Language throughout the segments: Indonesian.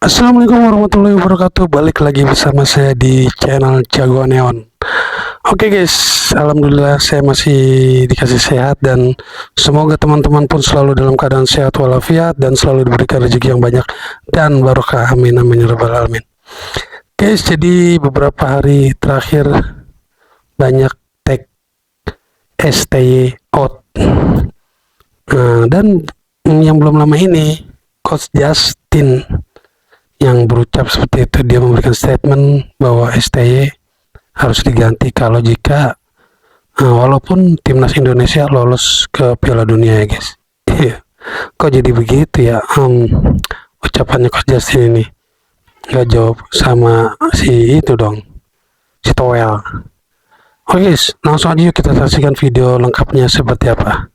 Assalamualaikum warahmatullahi wabarakatuh. Balik lagi bersama saya di channel Jagoan Neon. Oke guys, alhamdulillah saya masih dikasih sehat dan semoga teman-teman pun selalu dalam keadaan sehat walafiat dan selalu diberikan rezeki yang banyak dan barokah. Amin amin ya rabbal alamin. Guys, jadi beberapa hari terakhir banyak tag STY out. Dan yang belum lama ini Coach Justin yang berucap seperti itu, dia memberikan statement bahwa STY harus diganti kalau jika walaupun timnas Indonesia lolos ke Piala Dunia ya guys. Kok jadi begitu ya ucapannya Coach Justin ini, nggak jawab sama si itu dong, si Toel. Oke guys, langsung aja yuk kita saksikan video lengkapnya seperti apa.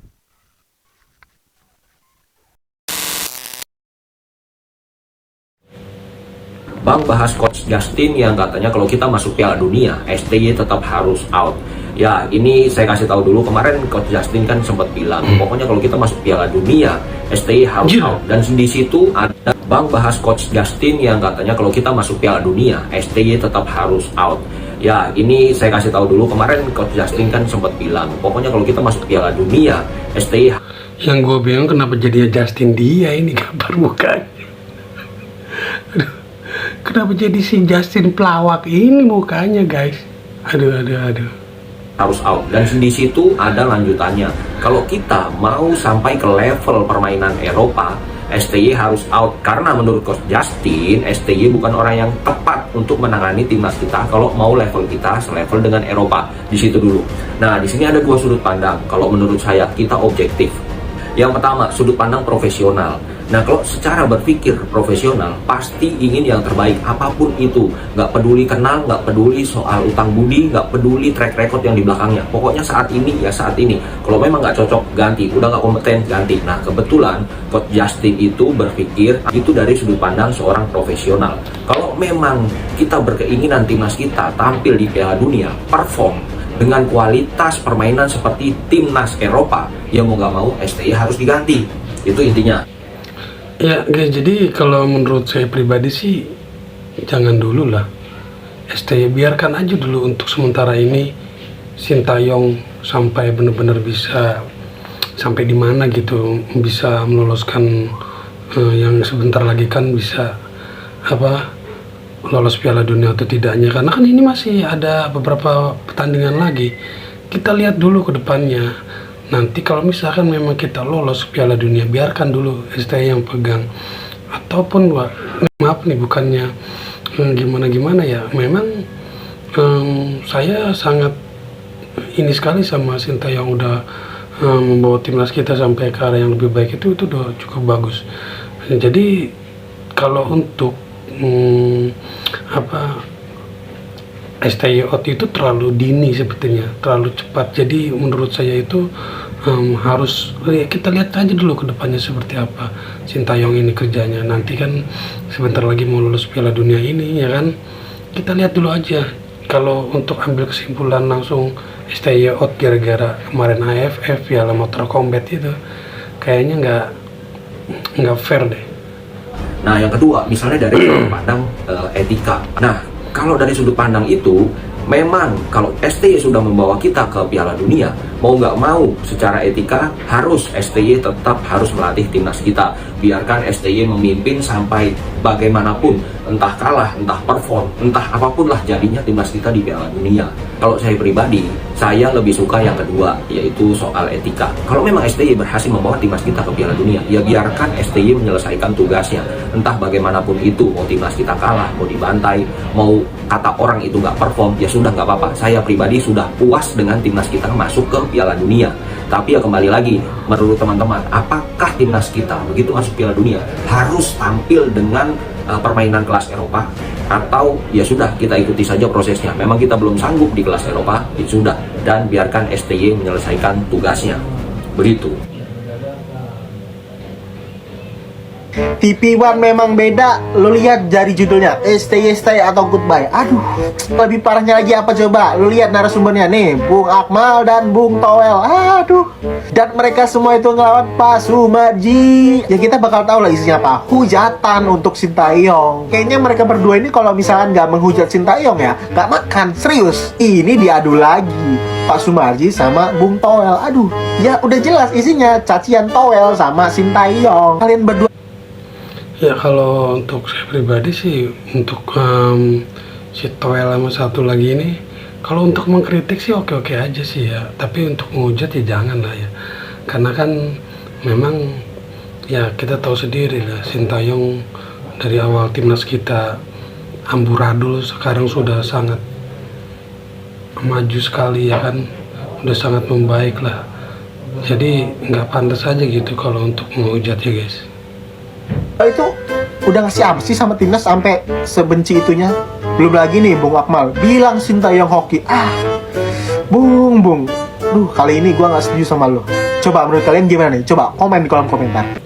Bang bahas Coach Justin yang katanya kalau kita masuk Piala Dunia, STY tetap harus out. Ya, ini saya kasih tahu dulu, kemarin Coach Justin kan sempat bilang, pokoknya kalau kita masuk Piala Dunia, STY harus out. Dan di situ ada Bang bahas Coach Justin yang katanya kalau kita masuk Piala Dunia, STY tetap harus out. Ya, ini saya kasih tahu dulu, kemarin Coach Justin kan sempat bilang, pokoknya kalau kita masuk Piala Dunia, STY. Yang gue bingung kenapa jadinya Justin dia ini gambar mukanya. Kenapa jadi si Justin pelawak ini mukanya guys? Aduh. Harus out. Dan di situ ada lanjutannya. Kalau kita mau sampai ke level permainan Eropa, STY harus out. Karena menurut Coach Justin, STY bukan orang yang tepat untuk menangani timnas kita kalau mau level kita selevel dengan Eropa. Di situ dulu. Nah, di sini ada dua sudut pandang. Kalau menurut saya, kita objektif. Yang pertama, sudut pandang profesional. Nah, kalau secara berpikir profesional, pasti ingin yang terbaik, apapun itu. Nggak peduli kenal, nggak peduli soal utang budi, nggak peduli track record yang di belakangnya. Pokoknya saat ini, ya saat ini. Kalau memang nggak cocok, ganti. Udah nggak kompeten, ganti. Nah, kebetulan Coach Justin itu berpikir, itu dari sudut pandang seorang profesional. Kalau memang kita berkeinginan timnas kita tampil di Piala Dunia, perform, dengan kualitas permainan seperti timnas Eropa, ya mau nggak mau STY harus diganti. Itu intinya. Ya guys, jadi kalau menurut saya pribadi sih jangan dulu lah STY, biarkan aja dulu untuk sementara ini Sintayong sampai benar-benar bisa sampai di mana gitu, bisa meloloskan yang sebentar lagi kan bisa lolos Piala Dunia atau tidaknya, karena kan ini masih ada beberapa pertandingan lagi. Kita lihat dulu ke depannya. Nanti kalau misalkan memang kita lolos Piala Dunia, biarkan dulu STY yang pegang. Ataupun maaf nih, bukannya gimana ya, memang saya sangat ini sekali sama Sintayong udah membawa timnas kita sampai ke arah yang lebih baik, itu udah cukup bagus. Jadi kalau untuk STY out itu terlalu dini, sepertinya terlalu cepat. Jadi menurut saya itu harus kita lihat aja dulu ke depannya seperti apa Sintayong ini kerjanya. Nanti kan sebentar lagi mau lulus Piala Dunia ini ya kan, kita lihat dulu aja. Kalau untuk ambil kesimpulan langsung STY out gara-gara kemarin AFF Piala Motor Combat itu, kayaknya nggak fair deh. Nah, yang kedua, misalnya dari sudut pandang etika. Nah, kalau dari sudut pandang itu, memang kalau STY sudah membawa kita ke Piala Dunia, mau nggak mau secara etika harus STY tetap harus melatih timnas kita. Biarkan STY memimpin sampai bagaimanapun, entah kalah, entah perform, entah apapun lah jadinya timnas kita di Piala Dunia. Kalau saya pribadi, saya lebih suka yang kedua, yaitu soal etika. Kalau memang STY berhasil membawa timnas kita ke Piala Dunia, ya biarkan STY menyelesaikan tugasnya. Entah bagaimanapun itu, mau timnas kita kalah, mau dibantai, mau kata orang itu nggak perform, ya sudah nggak apa-apa. Saya pribadi sudah puas dengan timnas kita masuk ke Piala Dunia. Tapi ya kembali lagi, menurut teman-teman, apakah timnas kita begitu masuk Piala Dunia harus tampil dengan permainan kelas Eropa, atau ya sudah kita ikuti saja prosesnya. Memang kita belum sanggup di kelas Eropa, ya sudah, dan biarkan STY menyelesaikan tugasnya. Begitu. TV One memang beda. Lu lihat dari judulnya, stay atau goodbye. Aduh, lebih parahnya lagi apa coba? Lu lihat narasumbernya nih, Bung Akmal dan Bung Toel. Aduh. Dan mereka semua itu ngelawan Pak Sumarji. Ya kita bakal tahu lah isinya apa. Hujatan untuk Sintayong. Kayaknya mereka berdua ini kalau misalkan nggak menghujat Sintayong ya, nggak makan. Serius. Ini diadu lagi. Pak Sumarji sama Bung Toel. Aduh, ya udah jelas isinya cacian Toel sama Sintayong. Kalian berdua. Ya kalau untuk saya pribadi sih, untuk si Toel sama satu lagi ini, kalau untuk mengkritik sih oke-oke aja sih ya. Tapi untuk menghujat ya jangan lah ya. Karena kan memang ya kita tahu sendiri lah, Sintayong dari awal timnas kita amburadul, sekarang sudah sangat maju sekali ya kan. Udah sangat membaik lah. Jadi nggak pantas aja gitu kalau untuk menghujat ya guys. Itu udah ngasih apa sih sama timnas sampai sebenci itunya? Belum lagi nih Bung Akmal bilang Sintayong hoki. Bung, duh kali ini gua nggak setuju sama lo. Coba menurut kalian gimana nih? Coba komen di kolom komentar.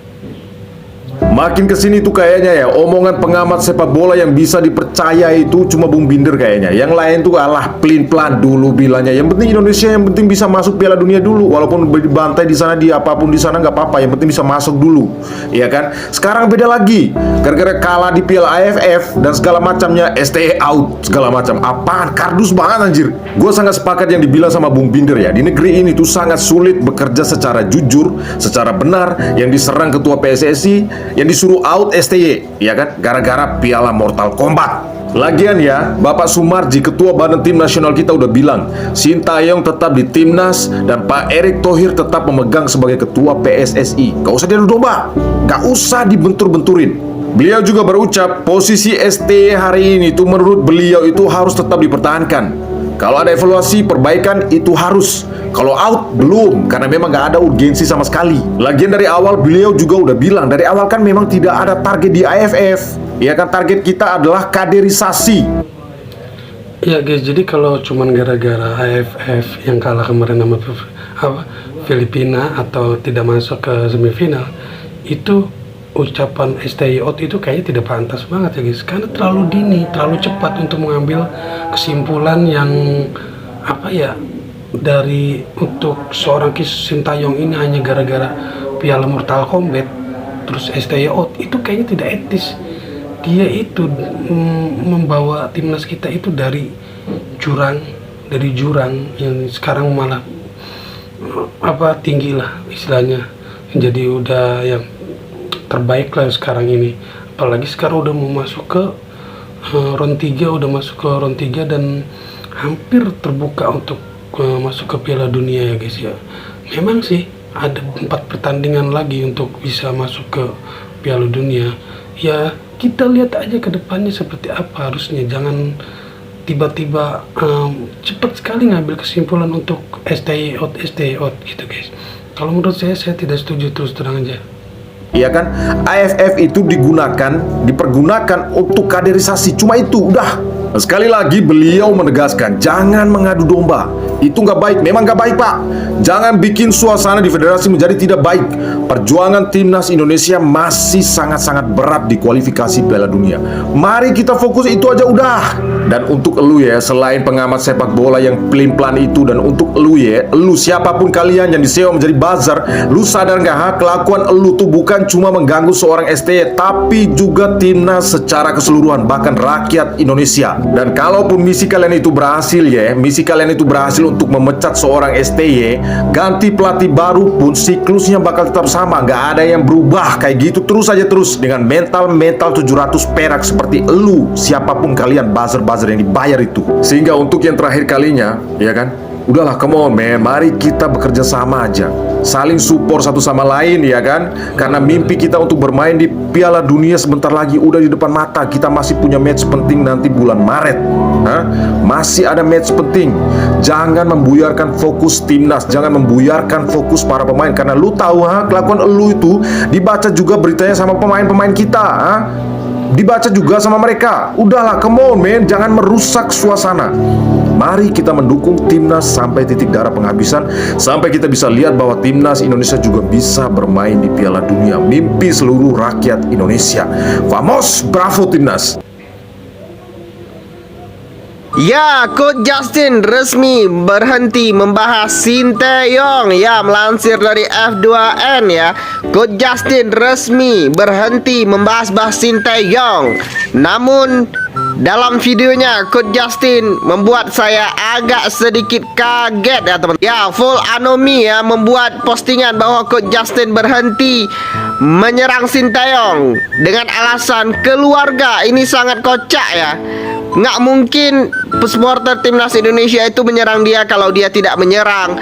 Makin kesini tuh kayaknya ya, omongan pengamat sepak bola yang bisa dipercaya itu cuma Bung Binder kayaknya. Yang lain tuh alah pelin-pelan dulu bilangnya. Yang penting Indonesia, yang penting bisa masuk Piala Dunia dulu. Walaupun dibantai di sana, di apapun di sana nggak apa-apa. Yang penting bisa masuk dulu, ya kan? Sekarang beda lagi, gara-gara kalah di Piala AFF dan segala macamnya, STE out segala macam. Apaan? Kardus banget anjir. Gue sangat sepakat yang dibilang sama Bung Binder ya. Di negeri ini tuh sangat sulit bekerja secara jujur, secara benar. Yang diserang ketua PSSI, yang disuruh out STY, ya kan? Gara-gara Piala Mortal Kombat. Lagian ya, Bapak Sumarji, ketua badan tim nasional kita udah bilang, Sintayong tetap di timnas dan Pak Erick Thohir tetap memegang sebagai ketua PSSI. Gak usah diadu domba, gak usah dibentur-benturin. Beliau juga berucap, posisi STY hari ini tuh menurut beliau itu harus tetap dipertahankan. Kalau ada evaluasi, perbaikan itu harus. Kalau out, belum. Karena memang gak ada urgensi sama sekali. Lagian dari awal beliau juga udah bilang, dari awal kan memang tidak ada target di AFF. Ya kan, target kita adalah kaderisasi. Ya guys, jadi kalau cuman gara-gara AFF yang kalah kemarin sama Filipina atau tidak masuk ke semifinal, itu ucapan STY out itu kayaknya tidak pantas banget ya guys. Karena terlalu dini, terlalu cepat untuk mengambil kesimpulan yang apa ya, dari untuk seorang Sintayong ini hanya gara-gara Piala Mortal Kombat terus STY out, itu kayaknya tidak etis. Dia itu membawa timnas kita itu dari jurang yang sekarang malah tinggi lah istilahnya, jadi udah yang terbaik lah sekarang ini. Apalagi sekarang udah mau masuk ke round 3, udah masuk ke round 3 dan hampir terbuka untuk masuk ke Piala Dunia ya guys ya. Memang sih ada 4 pertandingan lagi untuk bisa masuk ke Piala Dunia. Ya kita lihat aja ke depannya seperti apa harusnya. Jangan tiba-tiba cepat sekali ngambil kesimpulan untuk STY out gitu guys. Kalau menurut saya tidak setuju, terus terang aja. Iya kan, AFF itu dipergunakan untuk kaderisasi, cuma itu udah. Sekali lagi beliau menegaskan, jangan mengadu domba. Itu nggak baik, memang nggak baik pak. Jangan bikin suasana di federasi menjadi tidak baik. Perjuangan timnas Indonesia masih sangat-sangat berat di kualifikasi Piala Dunia. Mari kita fokus itu aja udah. Dan untuk elu ya, selain pengamat sepak bola yang pelin-pelan itu, dan untuk elu ya, elu siapapun kalian yang disewa menjadi buzzer, lu sadar nggak ha, kelakuan elu tuh bukan cuma mengganggu seorang STY, tapi juga timnas secara keseluruhan, bahkan rakyat Indonesia. Dan kalaupun misi kalian itu berhasil ya, misi kalian itu berhasil untuk memecat seorang STY, ganti pelatih baru pun siklusnya bakal tetap sama, nggak ada yang berubah kayak gitu terus aja terus dengan mental 700 perak seperti elu siapapun kalian buzzer yang dibayar itu. Sehingga untuk yang terakhir kalinya, ya kan, udahlah, come on man, mari kita bekerja sama aja, saling support satu sama lain, ya kan? Karena mimpi kita untuk bermain di Piala Dunia sebentar lagi udah di depan mata. Kita masih punya match penting nanti bulan Maret. Masih ada match penting. Jangan membuyarkan fokus timnas, jangan membuyarkan fokus para pemain. Karena lu tahu kelakuan lu itu dibaca juga beritanya sama pemain-pemain kita. dibaca juga sama mereka. Udahlah, come on men, jangan merusak suasana. Mari kita mendukung timnas sampai titik darah penghabisan, sampai kita bisa lihat bahwa timnas Indonesia juga bisa bermain di Piala Dunia. Mimpi seluruh rakyat Indonesia. Vamos, bravo timnas. Ya, Coach Justin resmi berhenti membahas Sinteyong. Ya, melansir dari F2N ya, Coach Justin resmi berhenti membahas Sinteyong. Namun dalam videonya Coach Justin membuat saya agak sedikit kaget ya teman. Ya, full anomi ya membuat postingan bahwa Coach Justin berhenti menyerang Sinteyong dengan alasan keluarga. Ini sangat kocak ya. Nggak mungkin supporter timnas Indonesia itu menyerang dia kalau dia tidak menyerang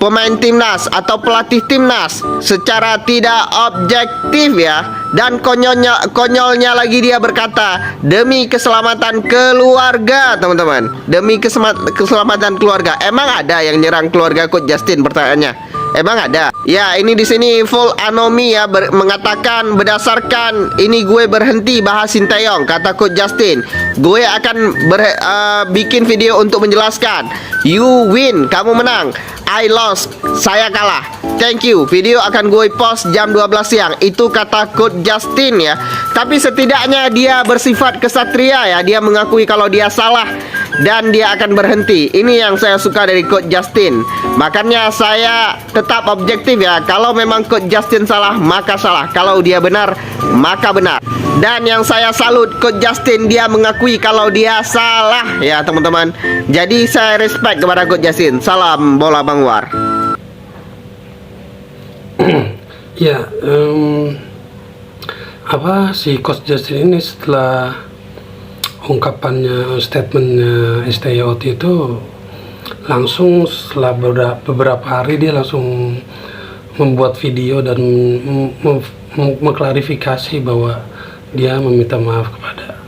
pemain timnas atau pelatih timnas secara tidak objektif ya. Dan konyolnya lagi dia berkata, demi keselamatan keluarga teman-teman, demi keselamatan keluarga. Emang ada yang nyerang keluarga Coach Justin? Pertanyaannya, emang ada? Ya, ini di sini full anomi ya, mengatakan berdasarkan ini gue berhenti bahas Sinteyong, kata Coach Justin. Gue akan bikin video untuk menjelaskan. You win, kamu menang. I lost, saya kalah. Thank you. Video akan gue post jam 12 siang. Itu kata Coach Justin ya. Tapi setidaknya dia bersifat kesatria ya. Dia mengakui kalau dia salah dan dia akan berhenti. Ini yang saya suka dari Coach Justin. Makanya saya tetap objektif ya. Kalau memang Coach Justin salah, maka salah. Kalau dia benar, maka benar. Dan yang saya salut Coach Justin, dia mengakui kalau dia salah ya teman-teman. Jadi saya respect kepada Coach Justin. Salam bola Bang War. Ya, si Coach Justin ini setelah ungkapannya, statementnya STYOT itu, langsung setelah beberapa hari dia langsung membuat video dan mengklarifikasi bahwa dia meminta maaf kepada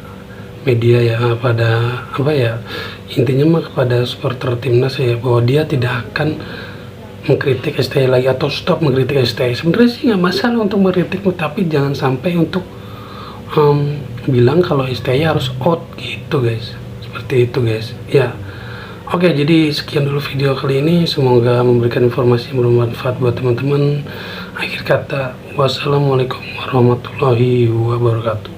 media ya, pada intinya kepada supporter timnas ya, bahwa dia tidak akan mengkritik STY lagi atau stop mengkritik STY. Sebenarnya sih nggak masalah untuk mengkritik, tapi jangan sampai untuk bilang kalau STY harus out gitu guys, seperti itu guys ya. Oke, jadi sekian dulu video kali ini, semoga memberikan informasi yang bermanfaat buat teman-teman. Akhir kata, wassalamualaikum warahmatullahi wabarakatuh.